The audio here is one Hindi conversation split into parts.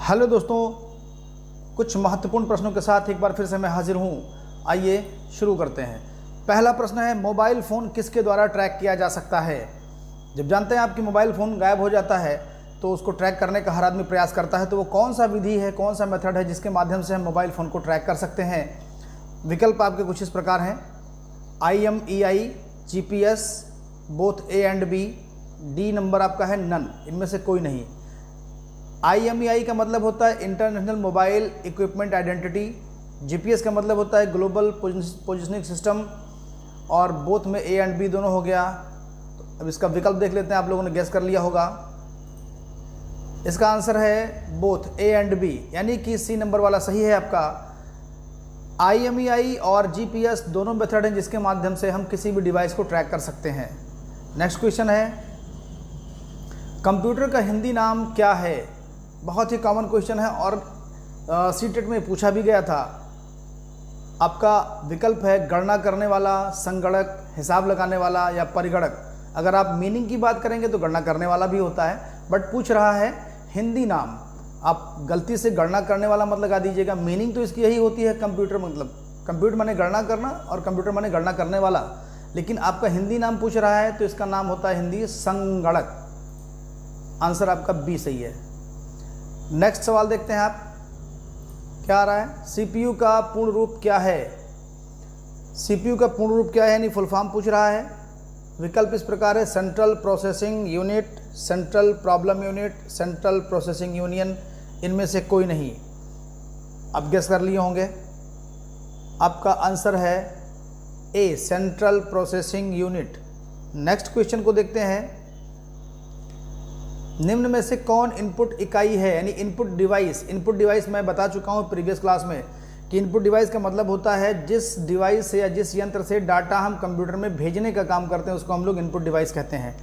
हेलो दोस्तों, कुछ महत्वपूर्ण प्रश्नों के साथ एक बार फिर से मैं हाजिर हूँ। आइए शुरू करते हैं। पहला प्रश्न है, मोबाइल फ़ोन किसके द्वारा ट्रैक किया जा सकता है। जब जानते हैं आपकी मोबाइल फ़ोन गायब हो जाता है तो उसको ट्रैक करने का हर आदमी प्रयास करता है, तो वो कौन सा विधि है, कौन सा मेथड है जिसके माध्यम से हम मोबाइल फ़ोन को ट्रैक कर सकते हैं। विकल्प आपके कुछ इस प्रकार हैं: IMEI, GPS, both A and B। D number आपका है नन, इनमें से कोई नहीं। IMEI का मतलब होता है international mobile equipment identity. GPS का मतलब होता है ग्लोबल पोजिशनिंग सिस्टम। और बोथ में A एंड B दोनों हो गया। तो अब इसका विकल्प देख लेते हैं, आप लोगों ने गैस कर लिया होगा। इसका आंसर है बोथ A एंड B, यानी कि C नंबर वाला सही है आपका। IMEI और GPS दोनों मेथड हैं जिसके माध्यम से हम किसी भी डिवाइस को ट्रैक कर सकते हैं। नेक्स्ट क्वेश्चन है, कंप्यूटर का हिंदी नाम क्या है। बहुत ही कॉमन क्वेश्चन है और सीटेट में पूछा भी गया था। आपका विकल्प है गणना करने वाला, संगणक, हिसाब लगाने वाला या परिगणक। अगर आप मीनिंग की बात करेंगे तो गणना करने वाला भी होता है, बट पूछ रहा है हिंदी नाम। आप गलती से गणना करने वाला मत लगा दीजिएगा, मीनिंग तो इसकी यही होती है कंप्यूटर, मतलब कंप्यूटर माने गणना करना और कंप्यूटर माने गणना करने वाला। लेकिन आपका हिंदी नाम पूछ रहा है तो इसका नाम होता है हिंदी संगणक। आंसर आपका बी सही है। नेक्स्ट सवाल देखते हैं आप क्या आ रहा है। CPU का पूर्ण रूप क्या है। CPU का पूर्ण रूप क्या है, यानी फुल फॉर्म पूछ रहा है। विकल्प इस प्रकार है: central processing unit, central problem unit, central processing union. इनमें से कोई नहीं। आप गेस कर लिए होंगे। आपका आंसर है A, central processing unit. Next question को देखते हैं। निम्न में से कौन इनपुट इकाई है, यानी इनपुट डिवाइस। इनपुट डिवाइस मैं बता चुका हूं प्रीवियस क्लास में कि इनपुट डिवाइस का मतलब होता है जिस डिवाइस से या जिस यंत्र से डाटा हम कंप्यूटर में भेजने का काम करते हैं उसको हम लोग इनपुट डिवाइस कहते हैं।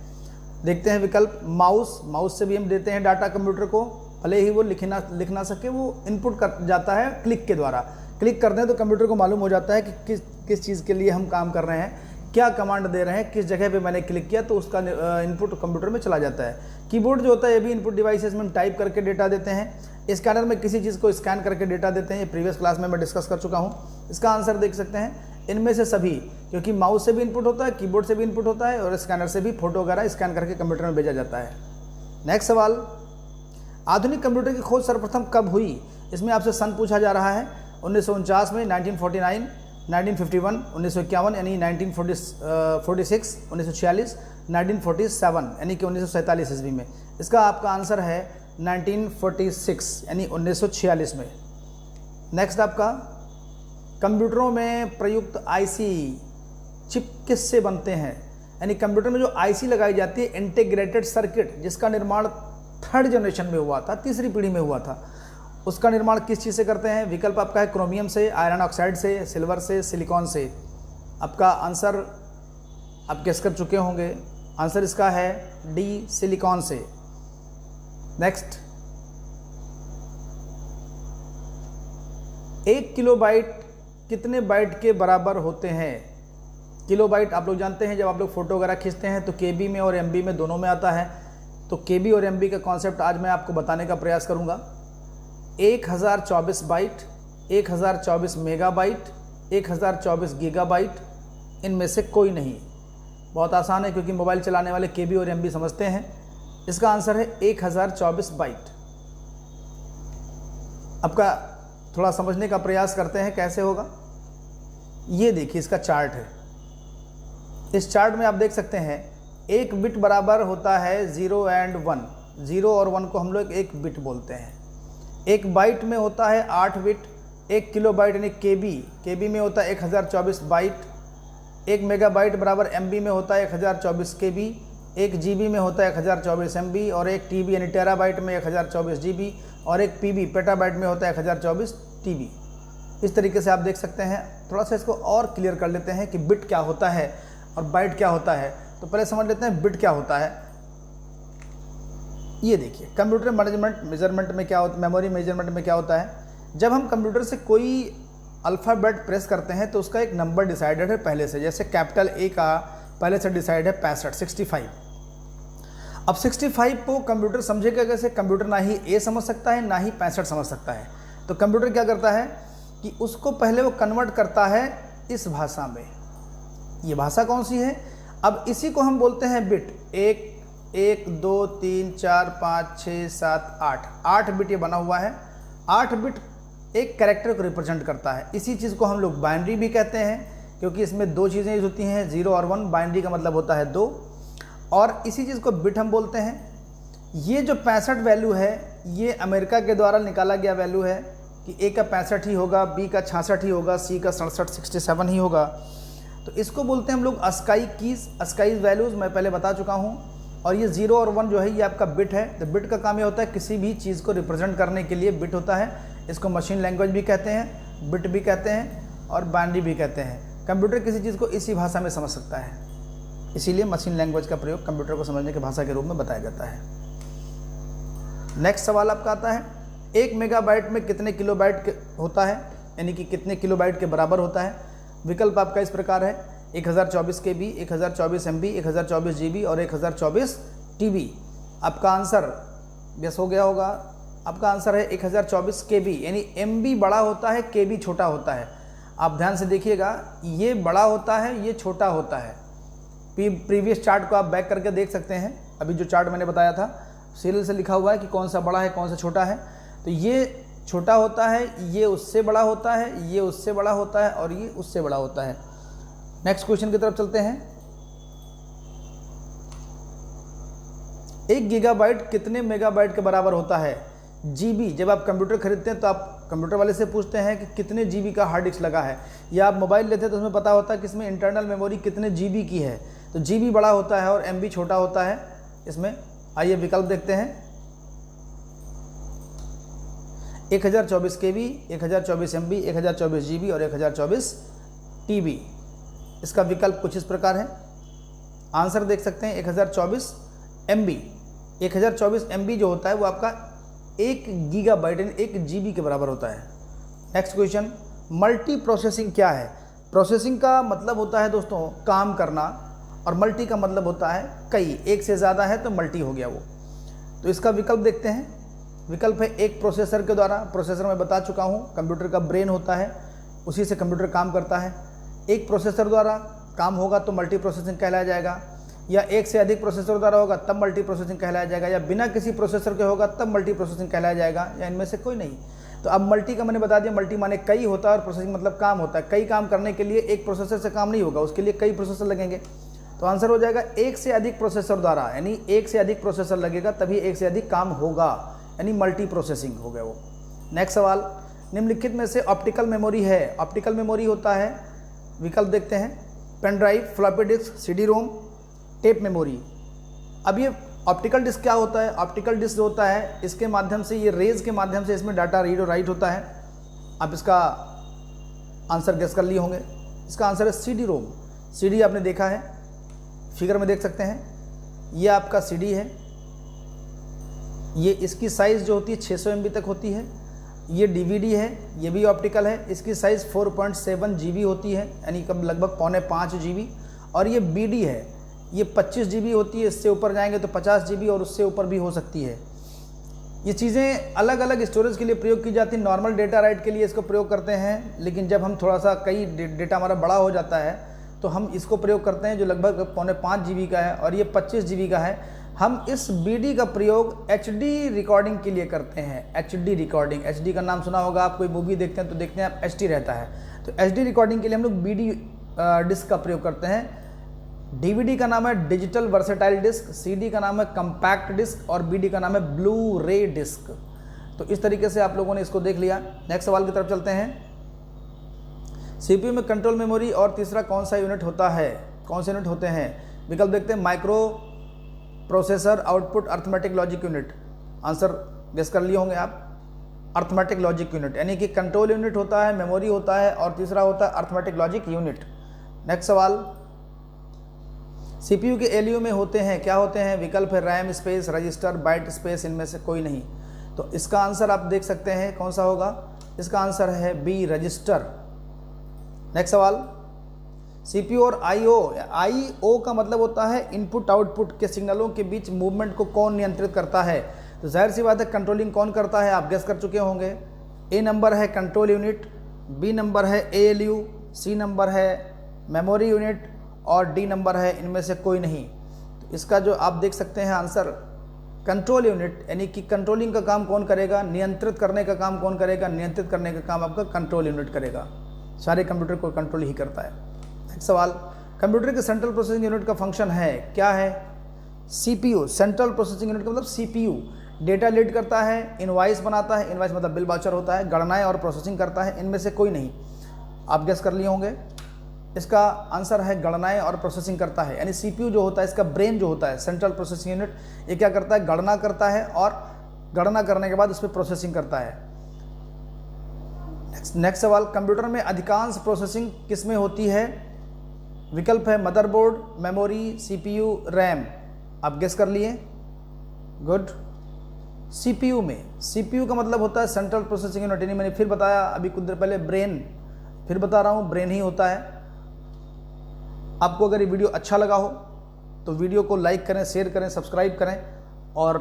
देखते हैं विकल्प। माउस से भी हम देते हैं डाटा कंप्यूटर को, भले ही वो लिख ना सके, वो इनपुट कर जाता है क्लिक के द्वारा। क्लिक करते हैं तो कंप्यूटर को मालूम हो जाता है कि किस चीज़ के लिए हम काम कर रहे हैं, क्या कमांड दे रहे हैं, किस जगह पे मैंने क्लिक किया, तो उसका इनपुट कंप्यूटर में चला जाता है। कीबोर्ड जो होता है ये भी इनपुट डिवाइसेस में हम टाइप करके डेटा देते हैं। स्कैनर में किसी चीज़ को स्कैन करके डेटा देते हैं, ये प्रीवियस क्लास में मैं डिस्कस कर चुका हूँ। इसका आंसर देख सकते हैं इनमें से सभी, क्योंकि माउस से भी इनपुट होता है, कीबोर्ड से भी इनपुट होता है और स्कैनर से भी फोटो वगैरह स्कैन करके कंप्यूटर में भेजा जाता है। नेक्स्ट सवाल, आधुनिक कंप्यूटर की खोज सर्वप्रथम कब हुई। इसमें आपसे सन पूछा जा रहा है। 1949 में, 1949, 1951, 1951 यानी 1946, 1946, 1947 यानी कि 1947 ईस्वी में। इसका आपका आंसर है 1946 यानी 1946 में। नेक्स्ट आपका, कंप्यूटरों में प्रयुक्त IC चिप किससे बनते हैं, यानी कंप्यूटर में जो IC लगाई जाती है इंटीग्रेटेड सर्किट, जिसका निर्माण थर्ड जनरेशन में हुआ था, तीसरी पीढ़ी में हुआ था, उसका निर्माण किस चीज़ से करते हैं। विकल्प आपका है क्रोमियम से, आयरन ऑक्साइड से, सिल्वर से, सिलिकॉन से। आपका आंसर आप गेस कर चुके होंगे। आंसर इसका है डी, सिलिकॉन से। नेक्स्ट, 1 किलोबाइट कितने बाइट के बराबर होते हैं। किलोबाइट आप लोग जानते हैं, जब आप लोग फोटो वगैरह खींचते हैं तो KB में और MB में दोनों में आता है। तो KB और MB का कॉन्सेप्ट आज मैं आपको बताने का प्रयास करूंगा। 1024 बाइट, 1024 मेगाबाइट, 1024 गीगाबाइट, इनमें से कोई नहीं। बहुत आसान है क्योंकि मोबाइल चलाने वाले KB और MB समझते हैं। इसका आंसर है 1024 बाइट। आपका थोड़ा समझने का प्रयास करते हैं कैसे होगा। ये देखिए, इसका चार्ट है। इस चार्ट में आप देख सकते हैं 1 बिट बराबर होता है 0 एंड 1। 0 और 1 को हम लोग 1 बिट बोलते हैं। 1 बाइट में होता है 8 बिट। 1 किलोबाइट यानी KB में होता है 1024 बाइट। 1 मेगाबाइट बराबर MB में होता है 1024 KB। 1 GB में होता है 1024 MB और 1 TB यानी टेराबाइट में 1024 GB और 1 PB पेटाबाइट में होता है 1024 TB। इस तरीके से आप देख सकते हैं। थोड़ा सा इसको और क्लियर कर लेते हैं कि बिट क्या होता है और बाइट क्या होता है। तो पहले समझ लेते हैं बिट क्या होता है। ये देखिए, कंप्यूटर मेजरमेंट में क्या होता है, मेमोरी मेजरमेंट में क्या होता है, जब हम कंप्यूटर से कोई अल्फ़ाबेट प्रेस करते हैं तो उसका एक नंबर डिसाइडेड है पहले से। जैसे कैपिटल A का पहले से डिसाइड है 65, 65। अब 65 को कंप्यूटर समझेगा कैसे? कंप्यूटर ना ही ए समझ सकता है ना ही 65 समझ सकता है। तो कंप्यूटर क्या करता है कि उसको पहले वो कन्वर्ट करता है इस भाषा में। ये भाषा कौन सी है? अब इसी को हम बोलते हैं बिट। 1 2 3 4 5 6 7 8 बिट ये बना हुआ है। 8 बिट एक कैरेक्टर को रिप्रेजेंट करता है। इसी चीज़ को हम लोग बाइनरी भी कहते हैं, क्योंकि इसमें दो चीज़ें यूज होती हैं, 0 और 1। बाइनरी का मतलब होता है 2, और इसी चीज़ को बिट हम बोलते हैं। ये जो 65 वैल्यू है, ये अमेरिका के द्वारा निकाला गया वैल्यू है कि ए का 65 ही होगा, बी का 66 ही होगा, सी का 67 ही होगा। तो इसको बोलते हैं हम लोग अस्काई कीज, अस्काई वैल्यूज़। मैं पहले बता चुका हूँ। और ये 0 और 1 जो है ये आपका बिट है। तो बिट का काम ये होता है किसी भी चीज़ को रिप्रेजेंट करने के लिए बिट होता है। इसको मशीन लैंग्वेज भी कहते हैं, बिट भी कहते हैं और बाइनरी भी कहते हैं। कंप्यूटर किसी चीज़ को इसी भाषा में समझ सकता है, इसीलिए मशीन लैंग्वेज का प्रयोग कंप्यूटर को समझने की भाषा के रूप में बताया जाता है। नेक्स्ट सवाल आपका आता है, 1 मेगाबाइट में कितने किलोबाइट होता है, यानी कि कितने किलोबाइट के बराबर होता है? विकल्प आपका इस प्रकार है, 1024 KB, 1024 MB, 1024 GB और 1024 TB। आपका आंसर गेस हो गया होगा। आपका आंसर है 1024 KB, यानी MB बड़ा होता है, KB छोटा होता है। आप ध्यान से देखिएगा, ये बड़ा होता है, ये छोटा होता है। प्रीवियस चार्ट को आप बैक करके देख सकते हैं। अभी जो चार्ट मैंने बताया था, सीरियल से लिखा हुआ है कि कौन सा बड़ा है कौन सा छोटा है। तो ये छोटा होता है, ये उससे बड़ा होता है, ये उससे बड़ा होता है और ये उससे बड़ा होता है। नेक्स्ट क्वेश्चन की तरफ चलते हैं। 1 गीगाबाइट कितने मेगाबाइट के बराबर होता है? GB, जब आप कंप्यूटर खरीदते हैं तो आप कंप्यूटर वाले से पूछते हैं कि कितने GB का हार्ड डिस्क लगा है, या आप मोबाइल लेते हैं तो उसमें पता होता है कि इसमें इंटरनल मेमोरी कितने GB की है। तो GB बड़ा होता है और MB छोटा होता है इसमें। आइए विकल्प देखते हैं। 1024 KB, 1024 MB, 1024 GB और 1024 TB। इसका विकल्प कुछ इस प्रकार है। आंसर देख सकते हैं 1024 MB। 1024 MB जो होता है वो आपका 1 गीगाबाइट यानी 1 GB के बराबर होता है। नेक्स्ट क्वेश्चन, मल्टी प्रोसेसिंग क्या है? प्रोसेसिंग का मतलब होता है दोस्तों काम करना, और मल्टी का मतलब होता है कई, एक से ज़्यादा है तो मल्टी हो गया वो। तो इसका विकल्प देखते हैं। विकल्प है एक प्रोसेसर के द्वारा। प्रोसेसर मैं बता चुका हूँ, कंप्यूटर का ब्रेन होता है, उसी से कंप्यूटर काम करता है। एक प्रोसेसर द्वारा काम होगा तो मल्टी प्रोसेसिंग कहलाया जाएगा, या एक से अधिक प्रोसेसर द्वारा होगा तब मल्टी प्रोसेसिंग कहलाया जाएगा, या बिना किसी प्रोसेसर के होगा तब मल्टी प्रोसेसिंग कहलाया जाएगा, या इनमें से कोई नहीं। तो अब मल्टी का मैंने बता दिया, मल्टी माने कई होता है और प्रोसेसिंग मतलब काम होता है। कई काम करने के लिए एक प्रोसेसर से काम नहीं होगा, उसके लिए कई प्रोसेसर लगेंगे। तो आंसर हो जाएगा एक से अधिक प्रोसेसर द्वारा, यानी एक से अधिक प्रोसेसर लगेगा तभी एक से अधिक काम होगा, यानी मल्टी प्रोसेसिंग हो गया वो। नेक्स्ट सवाल, निम्नलिखित में से ऑप्टिकल मेमोरी है? ऑप्टिकल मेमोरी होता है, विकल्प देखते हैं, pen drive, floppy disk, CD ROM, tape memory. अब ये ऑप्टिकल डिस्क क्या होता है? ऑप्टिकल डिस्क जो होता है इसके माध्यम से, ये रेज के माध्यम से इसमें डाटा रीड और राइट होता है। आप इसका आंसर गेस कर लिए होंगे। इसका आंसर है CD रोम। CD आपने देखा है, फिगर में देख सकते हैं, ये आपका CD है। ये इसकी साइज़ जो होती है 600 MB तक होती है। ये DVD है, ये भी ऑप्टिकल है, इसकी साइज़ 4.7 GB होती है, यानी कब लगभग 4.5 GB। और ये BD है, ये 25 GB होती है, इससे ऊपर जाएंगे तो 50 GB और उससे ऊपर भी हो सकती है। ये चीज़ें अलग अलग स्टोरेज के लिए प्रयोग की जाती हैं। नॉर्मल डेटा राइट के लिए इसको प्रयोग करते हैं, लेकिन जब हम थोड़ा सा कई डेटा हमारा बड़ा हो जाता है तो हम इसको प्रयोग करते हैं, जो लगभग 4.5 GB का है और ये 25 GB का है। हम इस BD का प्रयोग HD रिकॉर्डिंग के लिए करते हैं। HD रिकॉर्डिंग, HD का नाम सुना होगा आप, कोई मूवी देखते हैं तो देखते हैं आप HD रहता है, तो HD रिकॉर्डिंग के लिए हम लोग BD डिस्क का प्रयोग करते हैं। DVD का नाम है डिजिटल वर्सेटाइल डिस्क, CD का नाम है कम्पैक्ट डिस्क और BD का नाम है ब्लू रे डिस्क। तो इस तरीके से आप लोगों ने इसको देख लिया। नेक्स्ट सवाल की तरफ चलते हैं। CPU में कंट्रोल मेमोरी और तीसरा कौन सा यूनिट होता है? कौन से यूनिट होते हैं? विकल्प देखते हैं, microprocessor, output, arithmetic logic unit. Answer guess कर लिए होंगे आप, अर्थमेटिक लॉजिक यूनिट, यानी कि कंट्रोल यूनिट होता है, मेमोरी होता है और तीसरा होता है अर्थमेटिक लॉजिक यूनिट। नेक्स्ट सवाल, CPU के ALU में होते हैं, क्या होते हैं? विकल्प है RAM space, register, byte space, इनमें से कोई नहीं। तो इसका आंसर आप देख सकते हैं कौन सा होगा। इसका आंसर है B, रजिस्टर। नेक्स्ट सवाल, सीपीयू और आईओ का मतलब होता है इनपुट आउटपुट के सिग्नलों के बीच मूवमेंट को कौन नियंत्रित करता है। तो जाहिर सी बात है कंट्रोलिंग कौन करता है, आप गेस कर चुके होंगे। ए नंबर है कंट्रोल यूनिट, बी नंबर है एएलयू, सी नंबर है मेमोरी यूनिट और डी नंबर है इनमें से कोई नहीं। तो इसका जो आप देख सकते हैं आंसर कंट्रोल यूनिट, यानी कि कंट्रोलिंग का काम कौन करेगा, नियंत्रित करने का काम कौन करेगा, नियंत्रित करने का काम आपका कंट्रोल यूनिट करेगा। सारे कंप्यूटर को कंट्रोल ही करता है। नेक्स्ट सवाल, कंप्यूटर के सेंट्रल प्रोसेसिंग यूनिट का फंक्शन है, क्या है? सीपीयू। सेंट्रल प्रोसेसिंग यूनिट का मतलब सीपीयू डेटा लीड करता है, इनवॉइस बनाता है, इनवॉइस मतलब बिल वाउचर होता है, गणनाएं और प्रोसेसिंग करता है, इनमें से कोई नहीं। आप गेस कर लिए होंगे, इसका आंसर है गणनाएं और प्रोसेसिंग करता है। यानी सीपीयू जो होता है, इसका ब्रेन जो होता है सेंट्रल प्रोसेसिंग यूनिट, ये क्या करता है, गणना करता है और गणना करने के बाद उस पर प्रोसेसिंग करता है। नेक्स्ट सवाल, कंप्यूटर में अधिकांश प्रोसेसिंग किस में होती है? विकल्प है मदरबोर्ड, मेमोरी, सीपीयू, रैम। आप गेस कर लिए, गुड। सीपीयू में, सीपीयू का मतलब होता है सेंट्रल प्रोसेसिंग यूनिट, यानी मैंने फिर बताया अभी कुछ देर पहले ब्रेन, फिर बता रहा हूँ ब्रेन ही होता है। आपको अगर ये वीडियो अच्छा लगा हो तो वीडियो को लाइक करें, शेयर करें, सब्सक्राइब करें और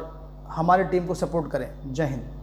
हमारी टीम को सपोर्ट करें। जय हिंद।